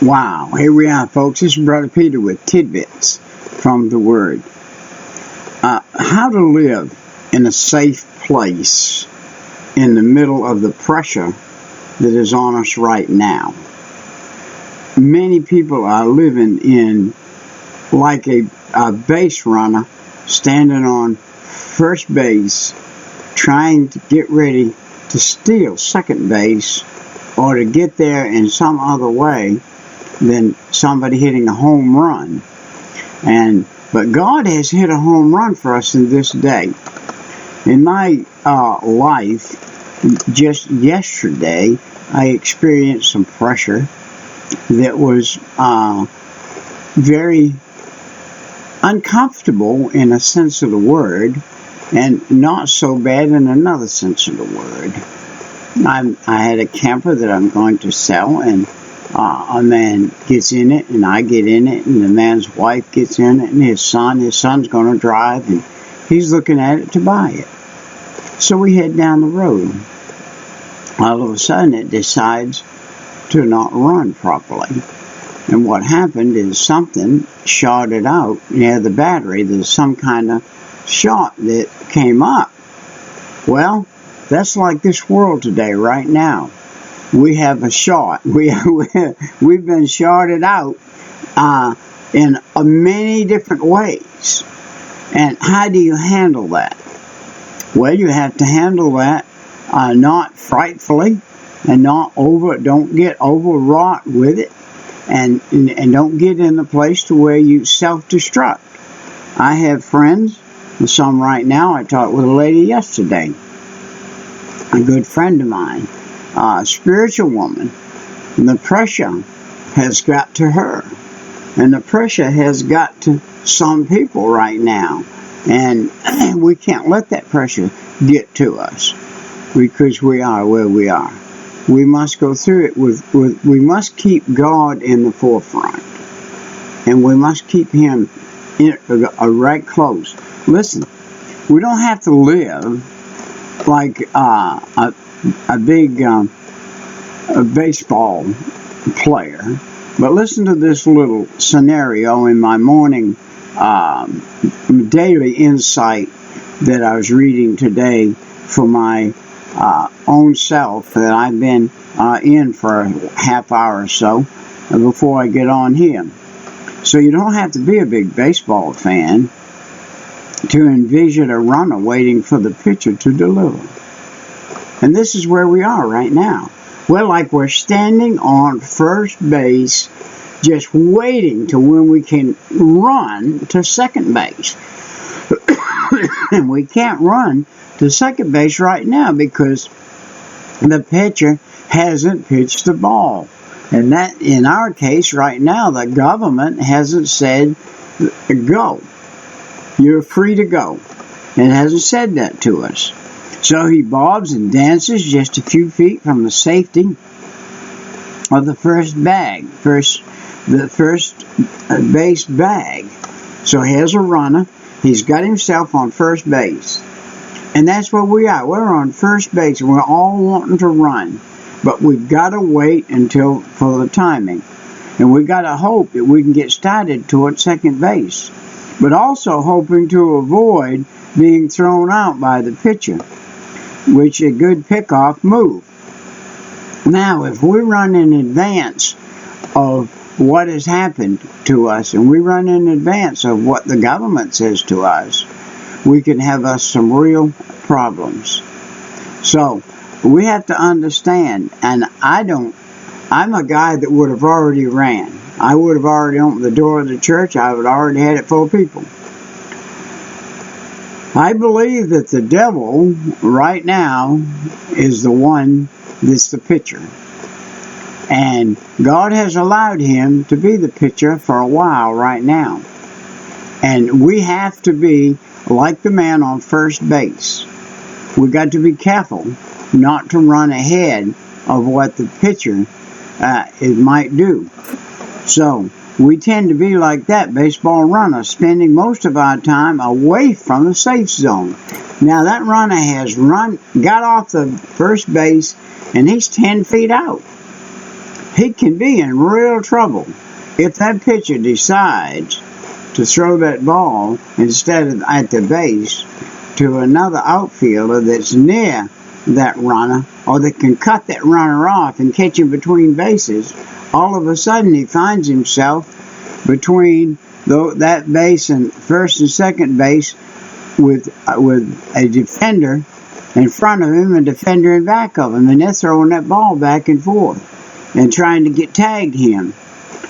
Wow, here we are, folks. This is Brother Peter with tidbits from the Word. How to live in a safe place in the middle of the pressure that is on us right now. Many people are living in like a base runner standing on first base, trying to get ready to steal second base or to get there in some other way than somebody hitting a home run. But God has hit a home run for us in this day. In my life, just yesterday, I experienced some pressure that was very uncomfortable in a sense of the word, and not so bad in another sense of the word. I had a camper that I'm going to sell, and a man gets in it, and I get in it, and the man's wife gets in it, and his son's going to drive, and he's looking at it to buy it. So we head down the road. All of a sudden, it decides to not run properly. And what happened is something shorted out near the battery. There's some kind of short that came up. Well, that's like this world today, right now. We have a short. We've been shorted out in many different ways. And how do you handle that? Well, you have to handle that not frightfully and don't get overwrought with it, and don't get in the place to where you self-destruct. I have friends, some right now. I talked with a lady yesterday, a good friend of mine, a spiritual woman, and the pressure has got to her, and the pressure has got to some people right now, and we can't let that pressure get to us because we are where we are. We must go through it we must keep God in the forefront, and we must keep Him right close. Listen, we don't have to live like a big baseball player. But listen to this little scenario in my morning daily insight that I was reading today for my own self that I've been in for a half hour or so before I get on here. So you don't have to be a big baseball fan to envision a runner waiting for the pitcher to deliver. And this is where we are right now. We're standing on first base, just waiting to when we can run to second base. And we can't run to second base right now because the pitcher hasn't pitched the ball. And that, in our case right now, the government hasn't said, go. You're free to go. It hasn't said that to us. So he bobs and dances just a few feet from the safety of the first base bag. So here's a runner. He's got himself on first base. And that's where we are. We're on first base. We're all wanting to run. But we've got to wait for the timing. And we've got to hope that we can get started toward second base. But also hoping to avoid being thrown out by the pitcher, which a good pickoff move. Now, if we run in advance of what has happened to us, and we run in advance of what the government says to us, we can have us some real problems. So, we have to understand, and I'm a guy that would have already ran. I would have already opened the door of the church. I would have already had it full of people. I believe that the devil right now is the one that's the pitcher. And God has allowed him to be the pitcher for a while right now. And we have to be like the man on first base. We've got to be careful not to run ahead of what the pitcher it might do. So we tend to be like that baseball runner, spending most of our time away from the safe zone. Now that runner has got off the first base, and he's 10 feet out. he can be in real trouble if that pitcher decides to throw that ball instead of at the base to another outfielder that's near that runner, or that can cut that runner off and catch him between bases. All of a sudden he finds himself between that base and first and second base with a defender in front of him and a defender in back of him, and they're throwing that ball back and forth and trying to get tagged him.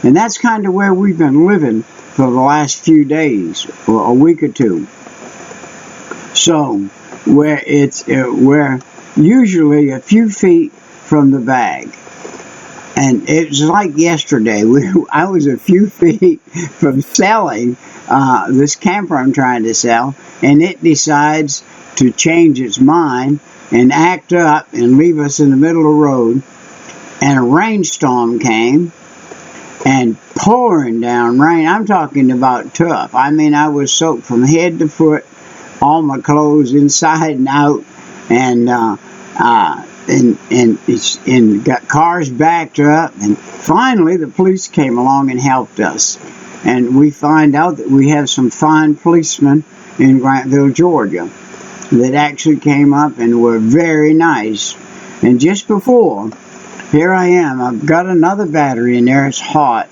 And that's kind of where we've been living for the last few days, or a week or two. So, we're usually a few feet from the bag. And it's like yesterday. I was a few feet from selling this camper I'm trying to sell, and it decides to change its mind and act up and leave us in the middle of the road. And a rainstorm came, and pouring down rain. I'm talking about tough. I mean, I was soaked from head to foot, all my clothes inside and out, and got cars backed up. And finally, the police came along and helped us. And we find out that we have some fine policemen in Grantville, Georgia, that actually came up and were very nice. And just before, here I am. I've got another battery in there. It's hot,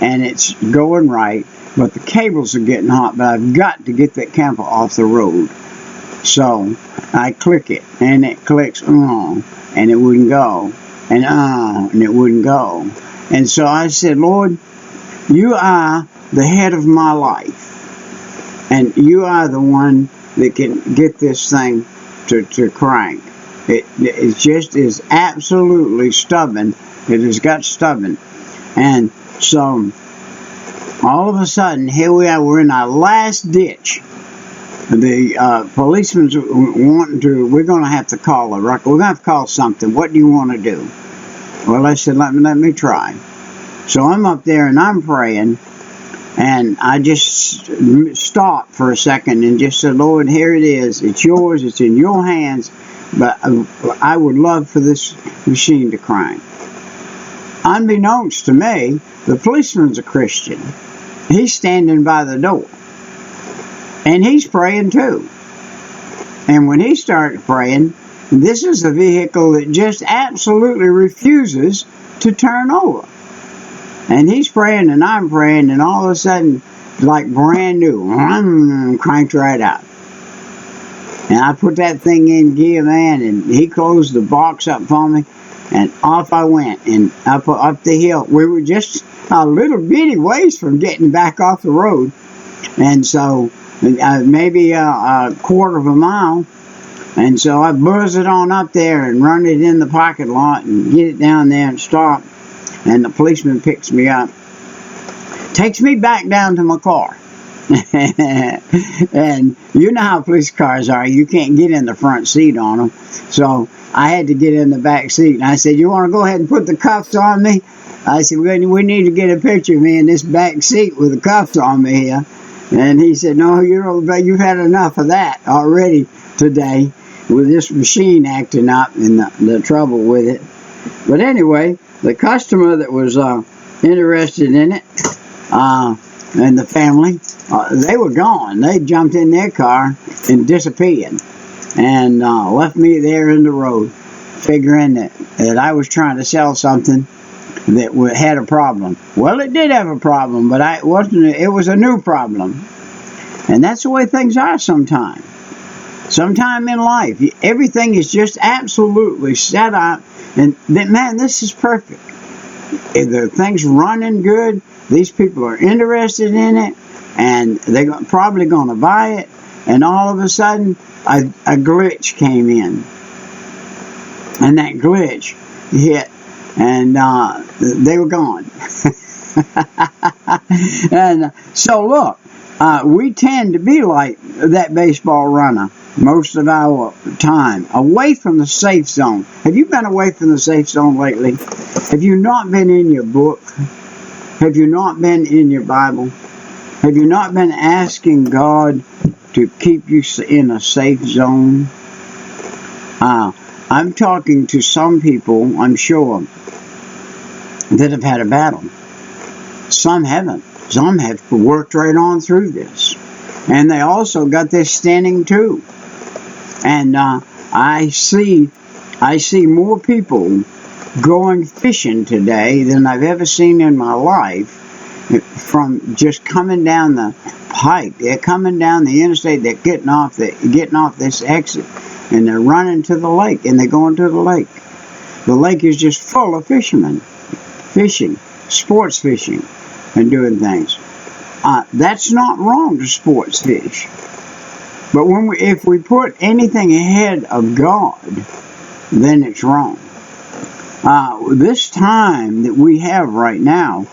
and it's going right, but the cables are getting hot, but I've got to get that camper off the road. So I click it, and it clicks, and it wouldn't go, and it wouldn't go. And so I said, Lord, you are the head of my life, and you are the one that can get this thing to crank. It just is absolutely stubborn. It has got stubborn. And so, all of a sudden, here we are. We're in our last ditch. The policeman's wanting to, we're going to have to call a record. We're going to have to call something. What do you want to do? Well, I said, let me try. So I'm up there and I'm praying. And I just stopped for a second and just said, Lord, here it is. It's yours. It's in your hands. But I would love for this machine to crank. Unbeknownst to me, the policeman's a Christian. He's standing by the door. And he's praying too. And when he started praying, this is a vehicle that just absolutely refuses to turn over. And he's praying and I'm praying, and all of a sudden, like brand new, cranked right out. And I put that thing in gear, man, and he closed the box up for me, and off I went, and up the hill. We were just a little bitty ways from getting back off the road, and so maybe a quarter of a mile. And so I buzz it on up there and run it in the parking lot and get it down there and stop. And the policeman picks me up, takes me back down to my car. And you know how police cars are. You can't get in the front seat on them. So I had to get in the back seat. And I said, you want to go ahead and put the cuffs on me? I said, we need to get a picture of me in this back seat with the cuffs on me here. And he said, no, you've had enough of that already today with this machine acting up and the trouble with it. But anyway, the customer that was interested in it, and the family, they were gone. They jumped in their car and disappeared, and left me there in the road, figuring that I was trying to sell something that had a problem. Well, it did have a problem, but it was a new problem. And that's the way things are sometimes. Sometime in life, everything is just absolutely set up, and man, this is perfect. If the thing's running good, these people are interested in it, and they're probably going to buy it, and all of a sudden, a glitch came in. And that glitch hit, and they were gone. And so look, we tend to be like that baseball runner most of our time, away from the safe zone. Have you been away from the safe zone lately? Have you not been in your book? Have you not been in your Bible? Have you not been asking God to keep you in a safe zone? I'm talking to some people, I'm sure, that have had a battle. Some haven't. Some have worked right on through this. And they also got this standing too. And I see more people going fishing today than I've ever seen in my life, from just coming down the pike. They're coming down the interstate. They're getting off this exit, and they're running to the lake, and they're going to the lake. The lake is just full of fishermen, fishing, sports fishing, and doing things. That's not wrong to sports fish. But if we put anything ahead of God, then it's wrong. This time that we have right now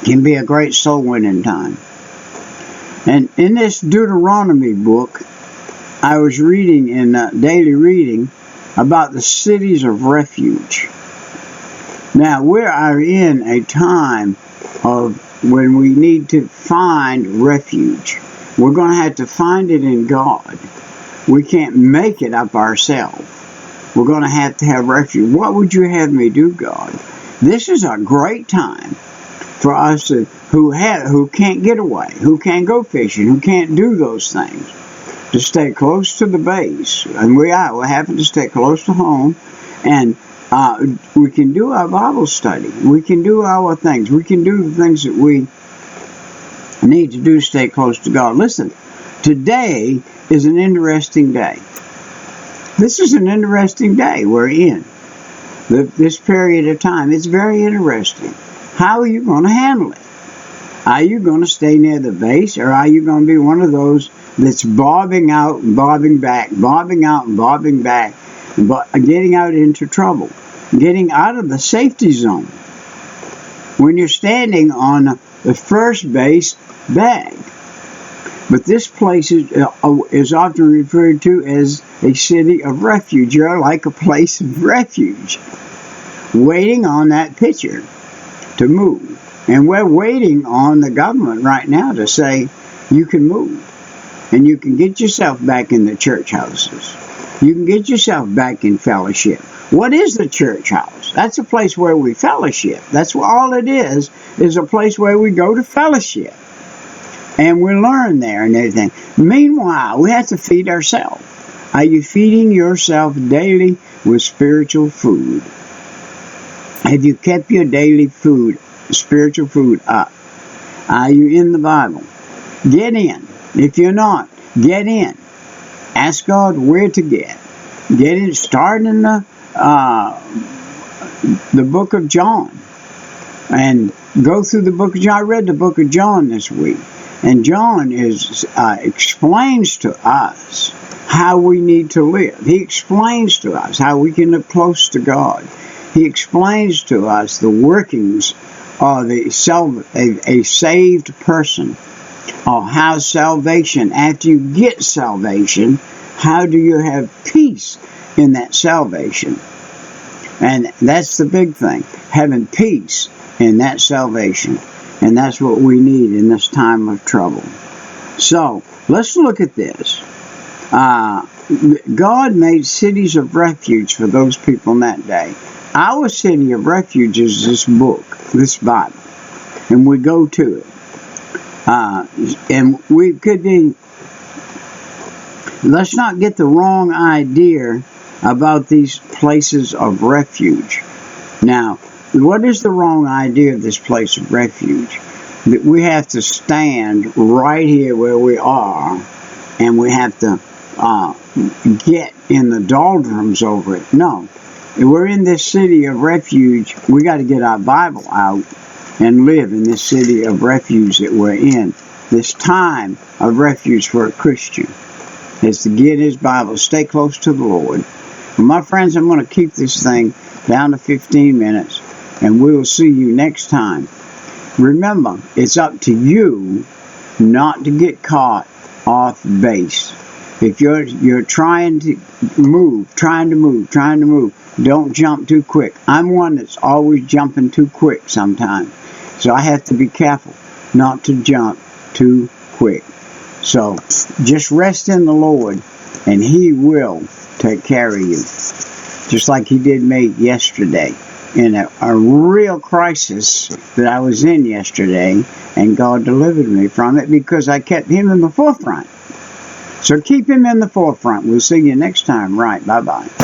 can be a great soul winning time. And in this Deuteronomy book, I was reading in daily reading about the cities of refuge. Now, we are in a time of when we need to find refuge. We're going to have to find it in God. We can't make it up ourselves. We're going to have refuge. What would you have me do, God? This is a great time for us who can't get away, who can't go fishing, who can't do those things, to stay close to the base. And we're having to stay close to home. And we can do our Bible study. We can do our things. We can do the things that we need to do to stay close to God. Listen, today is an interesting day. This is an interesting day we're in. This period of time. It's very interesting. How are you going to handle it? Are you going to stay near the base, or are you going to be one of those that's bobbing out and bobbing back, bobbing out and bobbing back, but getting out into trouble, getting out of the safety zone? When you're standing on the first base bag. But this place is often referred to as a city of refuge. You're like a place of refuge, waiting on that pitcher to move. And we're waiting on the government right now to say, you can move. And you can get yourself back in the church houses. You can get yourself back in fellowship. What is the church house? That's a place where we fellowship. That's what all it is a place where we go to fellowship. And we learn there and everything. Meanwhile, we have to feed ourselves. Are you feeding yourself daily with spiritual food? Have you kept your daily food, spiritual food, up? Are you in the Bible? Get in. If you're not, get in. Ask God where to get. Get in. Start in the book of John. And go through the book of John. I read the book of John this week. And John explains to us how we need to live. He explains to us how we can live close to God. He explains to us the workings of a saved person, of how salvation, after you get salvation, how do you have peace in that salvation? And that's the big thing, having peace in that salvation. And that's what we need in this time of trouble. So, let's look at this. God made cities of refuge for those people in that day. Our city of refuge is this book, this Bible. And we go to it. And we could be... Let's not get the wrong idea about these places of refuge. Now, what is the wrong idea of this place of refuge? That we have to stand right here where we are, and we have to get in the doldrums over it. No. If we're in this city of refuge, we got to get our Bible out and live in this city of refuge that we're in. This time of refuge for a Christian is to get his Bible, stay close to the Lord. Well, my friends, I'm going to keep this thing down to 15 minutes. And we will see you next time. Remember, it's up to you not to get caught off base. If you're trying to move, don't jump too quick. I'm one that's always jumping too quick sometimes. So I have to be careful not to jump too quick. So just rest in the Lord, and He will take care of you. Just like He did me yesterday. in a real crisis that I was in yesterday, and God delivered me from it because I kept Him in the forefront. So keep Him in the forefront. We'll see you next time. Right. Bye-bye.